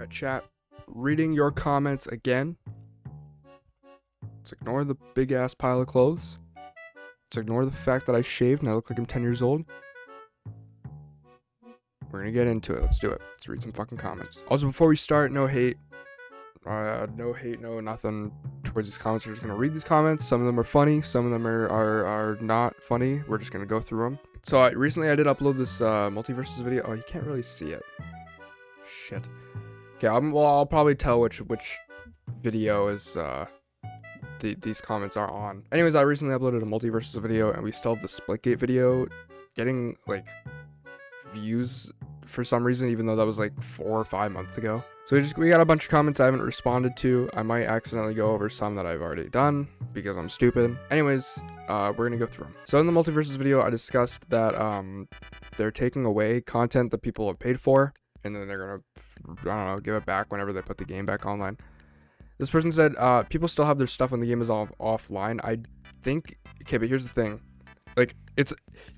Alright, chat. Reading your comments again. Let's ignore the big ass pile of clothes. Let's ignore the fact that I shaved and I look like I'm 10 years old. We're gonna get into it. Let's do it. Let's read some fucking comments. Also, before we start, no hate. No nothing towards these comments. We're just gonna read these comments. Some of them are funny. Some of them are not funny. We're just gonna go through them. So recently I did upload this multiverses video. Oh, you can't really see it. Shit. Okay, I'll probably tell which video is these comments are on. Anyways, I recently uploaded a multiverses video, and we still have the Splitgate video getting like views for some reason, even though that was like 4 or 5 months ago. So we got a bunch of comments I haven't responded to. I might accidentally go over some that I've already done because I'm stupid. Anyways, we're gonna go through them. So in the multiverses video, I discussed that they're taking away content that people have paid for, and then they're gonna, I don't know, give it back whenever they put the game back online. This person said people still have their stuff when the game is offline. I think, okay, but here's the thing. Like, it's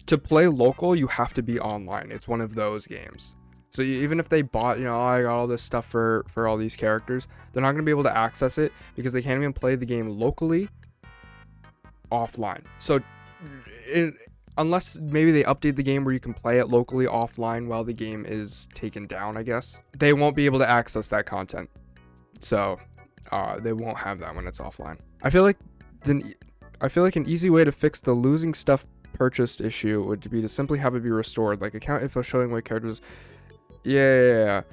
to play local, you have to be online. It's one of those games. So even if they bought, you know, I got all this stuff for all these characters, they're not going to be able to access it because they can't even play the game locally offline. So unless maybe they update the game where you can play it locally offline while the game is taken down, I guess, they won't be able to access that content. So they won't have that when it's offline. I feel like an easy way to fix the losing stuff purchased issue would be to simply have it be restored, like account info showing what characters. Yeah.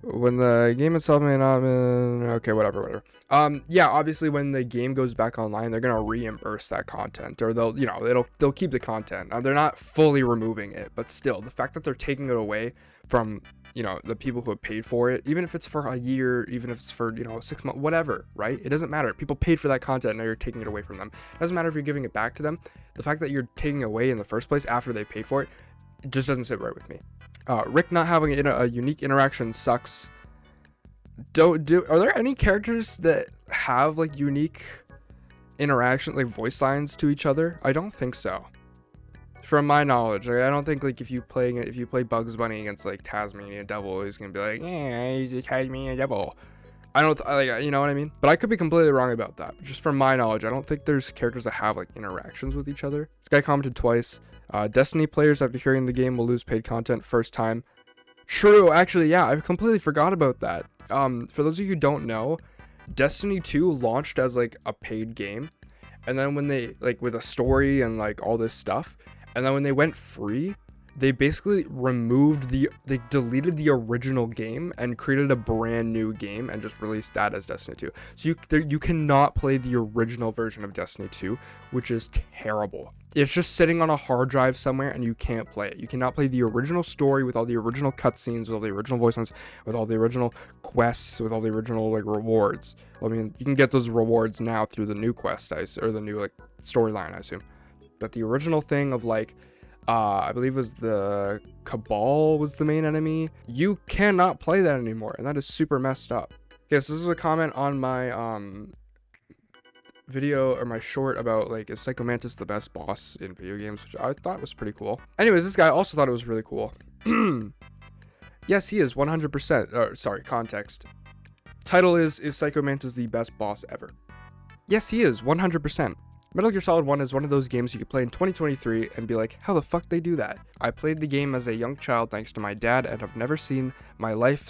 When the game itself may not. Okay, whatever. Yeah, obviously when the game goes back online, they're gonna reimburse that content, or they'll keep the content. They're not fully removing it, but still, the fact that they're taking it away from, you know, the people who have paid for it, even if it's for a year, even if it's for, you know, 6 months, whatever, right? It doesn't matter. People paid for that content, and now you're taking it away from them. It doesn't matter if you're giving it back to them. The fact that you're taking it away in the first place after they paid for it, it just doesn't sit right with me. Rick not having a unique interaction sucks. Are there any characters that have like unique interaction, like voice lines to each other? I don't think so. From my knowledge, like, I don't think like if you play Bugs Bunny against like Tasmanian Devil, he's gonna be like, yeah, he's a Tasmanian Devil. I don't like, you know what I mean? But I could be completely wrong about that. Just from my knowledge, I don't think there's characters that have like interactions with each other. This guy commented twice. Destiny players after hearing the game will lose paid content first time. True, actually, yeah, I completely forgot about that. For those of you who don't know, Destiny 2 launched as like a paid game, and then when they like with a story and like all this stuff, and then when they went free, they basically they deleted the original game and created a brand new game and just released that as Destiny 2. So you cannot play the original version of Destiny 2, which is terrible. It's just sitting on a hard drive somewhere and you can't play it. You cannot play the original story with all the original cutscenes, with all the original voice lines, with all the original quests, with all the original like rewards. Well, I mean, you can get those rewards now through the new quest, or the new like storyline, I assume. But the original thing of like, I believe it was the Cabal was the main enemy. You cannot play that anymore, and that is super messed up. Okay, so this is a comment on my video, or my short, about like, is Psycho Mantis the best boss in video games, which I thought was pretty cool. Anyways, this guy also thought it was really cool. Yes, he is 100%. Sorry, context. Title is Psycho Mantis the best boss ever? Yes, he is 100%. Metal Gear Solid 1 is one of those games you could play in 2023 and be like, how the fuck they do that? I played the game as a young child thanks to my dad, and have never in my life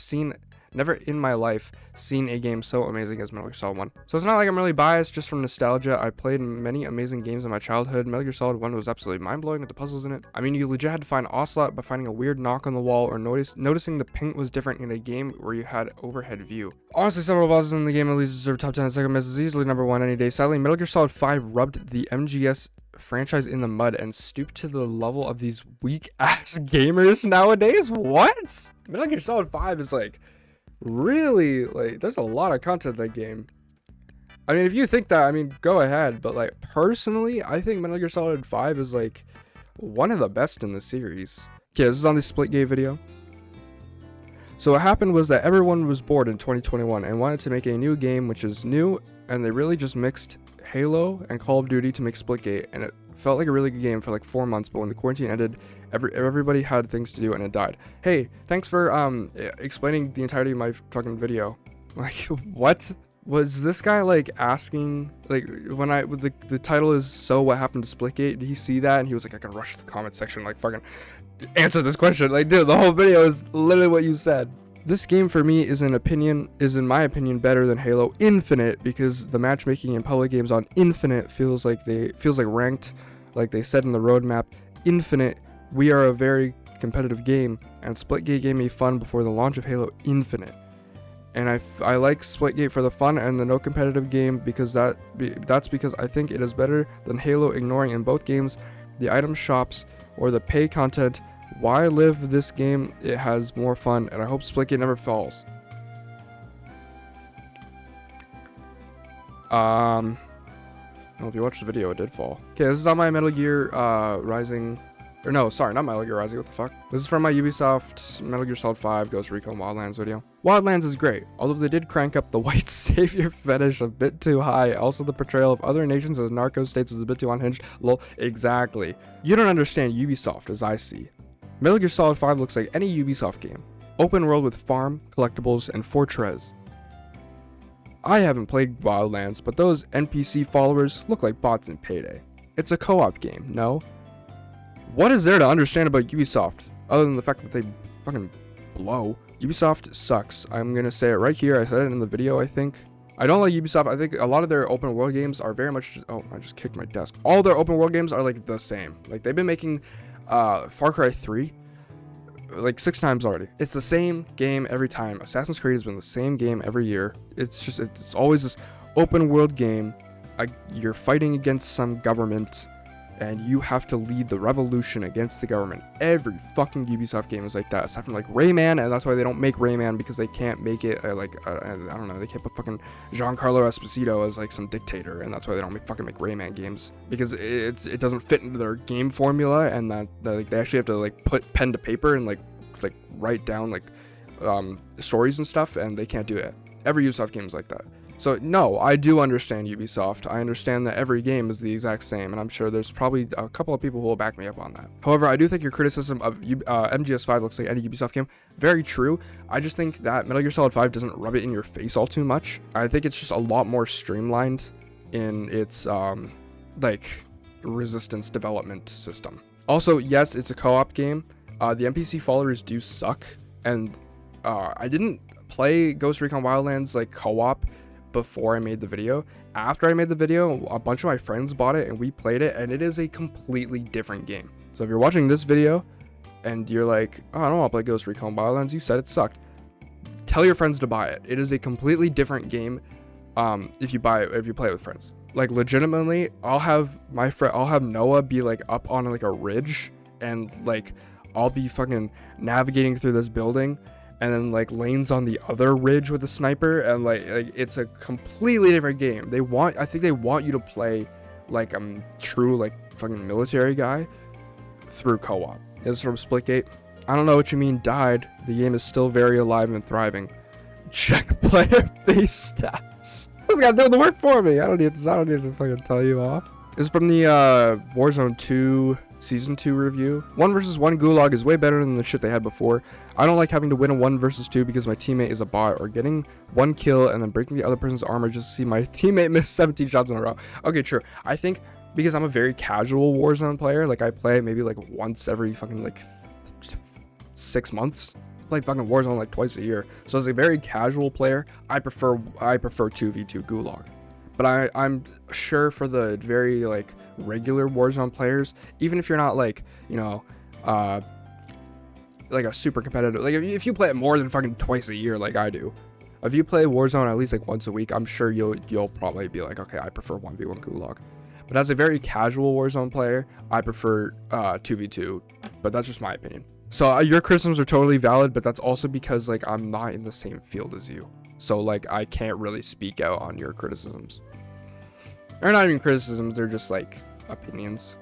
seen a game so amazing as Metal Gear Solid 1. So it's not like I'm really biased, just from nostalgia. I played many amazing games in my childhood. Metal Gear Solid 1 was absolutely mind-blowing with the puzzles in it. I mean, you legit had to find Ocelot by finding a weird knock on the wall, or noticing the paint was different in a game where you had overhead view. Honestly, several bosses in the game at least deserve top 10. Psycho Mantis is easily number 1 any day. Sadly, Metal Gear Solid 5 rubbed the MGS franchise in the mud and stooped to the level of these weak-ass gamers nowadays. What? Metal Gear Solid 5 is like, really, like, there's a lot of content in that game. I mean, if you think that, I mean, go ahead, but like, personally, I think Metal Gear Solid 5 is like one of the best in the series. Okay, this is on the Splitgate video. So what happened was that everyone was bored in 2021 and wanted to make a new game, which is new, and they really just mixed Halo and Call of Duty to make Splitgate, and it Felt like a really good game for like 4 months, but when the quarantine ended, everybody had things to do and it died. Hey, thanks for explaining the entirety of my fucking video. Like, what? Was this guy like asking, like, when the title is "So what happened to Splitgate"? Did he see that and he was like, I can rush to the comment section, like, fucking answer this question? Like, dude, the whole video is literally what you said. This game for me is in my opinion better than Halo Infinite, because the matchmaking in public games on Infinite feels like ranked, like they said in the roadmap. Infinite, we are a very competitive game, and Splitgate gave me fun before the launch of Halo Infinite. And I like Splitgate for the fun and the no competitive game, because that's because I think it is better than Halo, ignoring in both games the item shops or the pay content. Why live this game? It has more fun, and I hope Splitgate never falls. Well, if you watched the video, it did fall. Okay, this is on my Metal Gear Rising. Or no, sorry, not Metal Gear Rising, what the fuck? This is from my Ubisoft Metal Gear Solid 5 Ghost Recon Wildlands video. Wildlands is great, although they did crank up the white savior fetish a bit too high. Also, the portrayal of other nations as narco states was a bit too unhinged. Lol, exactly. You don't understand Ubisoft as I see. Metal Gear Solid 5 looks like any Ubisoft game. Open world with farm, collectibles, and fortress. I haven't played Wildlands, but those NPC followers look like bots in Payday. It's a co-op game, no? What is there to understand about Ubisoft, other than the fact that they fucking blow? Ubisoft sucks. I'm gonna say it right here. I said it in the video, I think. I don't like Ubisoft. I think a lot of their open world games are very much... Oh, I just kicked my desk. All their open world games are like the same. Like, they've been making Far Cry 3 like 6 times already. It's the same game every time. Assassin's Creed has been the same game every year. It's always this open world game. You're fighting against some government, and you have to lead the revolution against the government. Every fucking Ubisoft game is like that, aside from like Rayman, and that's why they don't make Rayman, because they can't make it I don't know, they can't put fucking Giancarlo Esposito as like some dictator, and that's why they don't make Rayman games, because it doesn't fit into their game formula, and that like they actually have to like put pen to paper and like write down like stories and stuff, and they can't do it. Every Ubisoft game is like that. So no, I do understand Ubisoft. I understand that every game is the exact same, and I'm sure there's probably a couple of people who will back me up on that. However, I do think your criticism of MGS5 looks like any Ubisoft game, very true. I just think that Metal Gear Solid 5 doesn't rub it in your face all too much. I think it's just a lot more streamlined in its like resistance development system. Also, yes, it's a co-op game. The NPC followers do suck, and I didn't play Ghost Recon Wildlands like co-op before I made the video. After I made the video, a bunch of my friends bought it and we played it, and it is a completely different game. So if you're watching this video and you're like, oh, I don't want to play Ghost Recon Wildlands, you said it sucked, tell your friends to buy it. It is a completely different game if you play it with friends. Like, legitimately, I'll have Noah be like up on like a ridge, and like I'll be fucking navigating through this building, and then like Lane's on the other ridge with a sniper, and like it's a completely different game. I think they want you to play like true like fucking military guy through co-op. It's from Splitgate. I don't know what you mean died. The game is still very alive and thriving. Check player base stats. This guy's doing the work for me. I don't need to fucking tell you off. This is from the Warzone 2 Season 2 review. 1 vs 1 Gulag is way better than the shit they had before. I don't like having to win a 1 vs 2 because my teammate is a bot, or getting 1 kill and then breaking the other person's armor just to see my teammate miss 17 shots in a row. Okay, true. I think because I'm a very casual Warzone player, like I play maybe like once every fucking like 6 months. Like fucking Warzone like twice a year. So as a very casual player, I prefer 2v2 Gulag. But I'm sure for the very like regular Warzone players, even if you're not like, you know, like a super competitive, like if you play it more than fucking twice a year like I do, if you play Warzone at least like once a week, I'm sure you'll probably be like, okay, I prefer 1v1 Gulag. But as a very casual Warzone player, I prefer 2v2, but that's just my opinion. So your criticisms are totally valid, but that's also because like I'm not in the same field as you. So like I can't really speak out on your criticisms. Or not even criticisms, they're just like opinions.